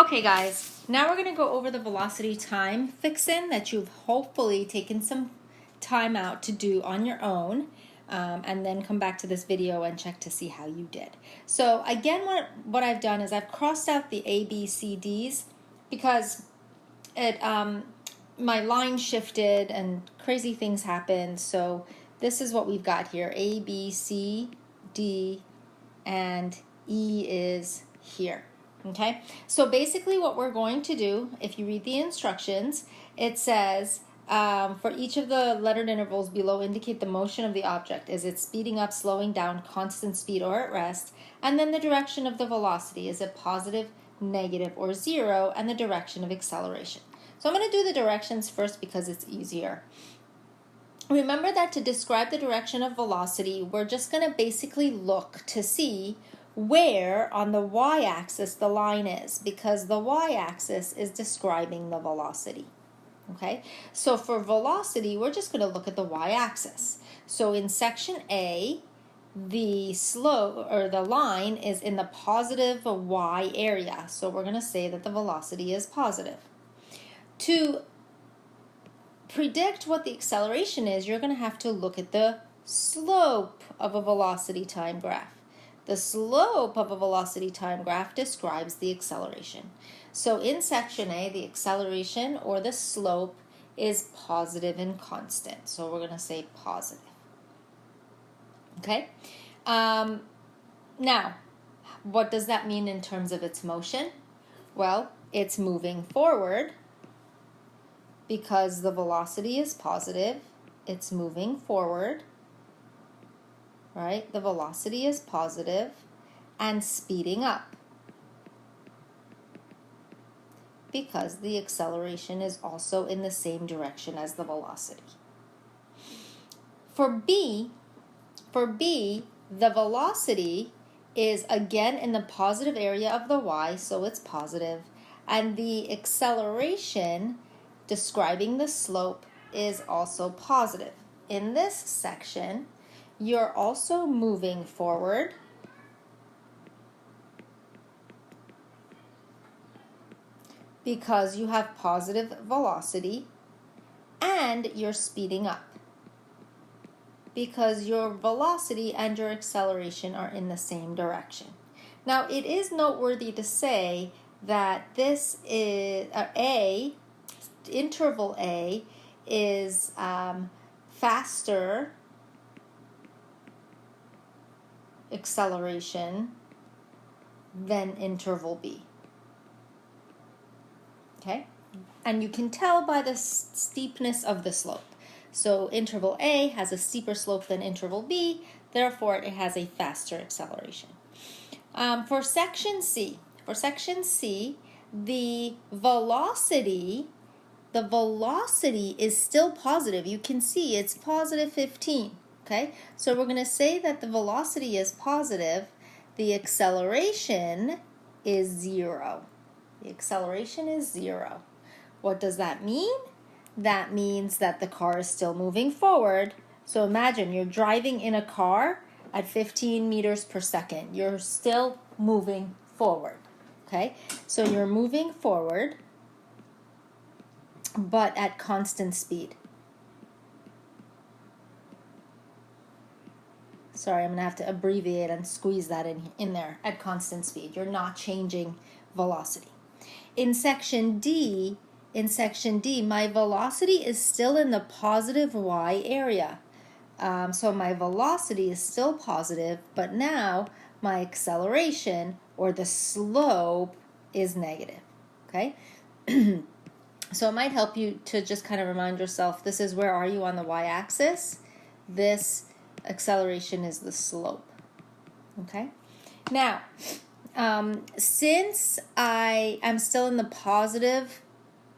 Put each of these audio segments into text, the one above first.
Okay guys, now we're going to go over the velocity time fix-in that you've hopefully taken some time out to do on your own, and then come back to this video and check to see how you did. So again, what I've done is I've crossed out the A, B, C, D's because my line shifted and crazy things happened. So this is what we've got here: A, B, C, D, and E is here. Okay, so basically what we're going to do, if you read the instructions, it says for each of the lettered intervals below, indicate the motion of the object. Is it speeding up, slowing down, constant speed, or at rest? And then the direction of the velocity. Is it positive, negative, or zero? And the direction of acceleration. So I'm going to do the directions first because it's easier. Remember that to describe the direction of velocity, we're just going to basically look to see where on the y-axis the line is, because the y-axis is describing the velocity. Okay, so for velocity, we're just going to look at the y-axis. So in section A, the slope or the line is in the positive y area. So we're going to say that the velocity is positive. To predict what the acceleration is, you're going to have to look at the slope of a velocity time graph. The slope of a velocity time graph describes the acceleration. So in section A, the acceleration or the slope is positive and constant. So we're going to say positive. Okay? Now, what does that mean in terms of its motion? Well, it's moving forward because the velocity is positive. It's moving forward. Right? The velocity is positive and speeding up because the acceleration is also in the same direction as the velocity. For B, the velocity is again in the positive area of the y, so it's positive, and the acceleration describing the slope is also positive. In this section, you're also moving forward because you have positive velocity, and you're speeding up because your velocity and your acceleration are in the same direction. Now, it is noteworthy to say that this is interval A is faster acceleration than interval B. Okay? And you can tell by the steepness of the slope. So interval A has a steeper slope than interval B, therefore it has a faster acceleration. For section C, the velocity is still positive. You can see it's positive 15. Okay, so we're going to say that the velocity is positive, the acceleration is 0. The acceleration is 0. What does that mean? That means that the car is still moving forward. So imagine you're driving in a car at 15 meters per second. You're still moving forward. Okay, so you're moving forward, but at constant speed. Sorry, I'm going to have to abbreviate and squeeze that in there. At constant speed. You're not changing velocity. In section D, my velocity is still in the positive y area. So my velocity is still positive, but now my acceleration or the slope is negative. Okay? So it might help you to just kind of remind yourself, this is where are you on the y-axis? This acceleration is the slope. Okay? Now, since I am still in the positive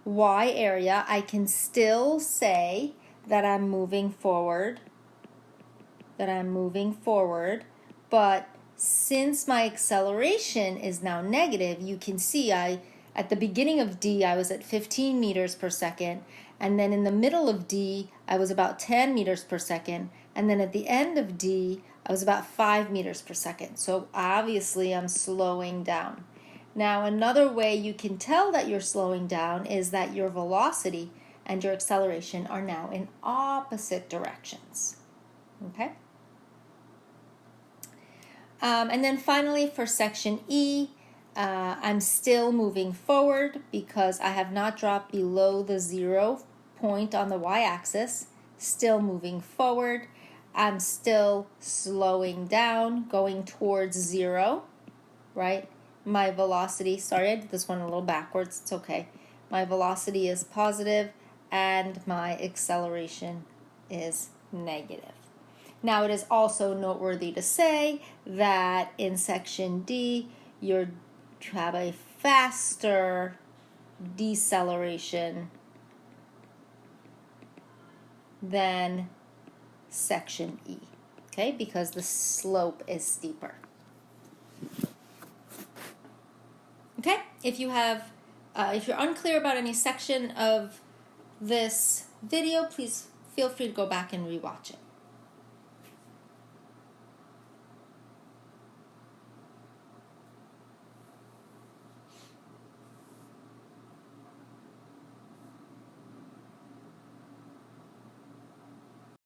y area, I can still say that I'm moving forward, but since my acceleration is now negative, you can see at the beginning of D, I was at 15 meters per second, and then in the middle of D, I was about 10 meters per second, and then at the end of D, I was about 5 meters per second. So obviously I'm slowing down. Now, another way you can tell that you're slowing down is that your velocity and your acceleration are now in opposite directions. Okay? And then finally for section E, I'm still moving forward because I have not dropped below the 0 point on the y-axis. Still moving forward. I'm still slowing down, going towards 0, right? My velocity, sorry, I did this one a little backwards, it's okay. My velocity is positive and my acceleration is negative. Now, it is also noteworthy to say that in section D, you have a faster deceleration than section E, okay, because the slope is steeper. Okay, if you're unclear about any section of this video, please feel free to go back and rewatch it.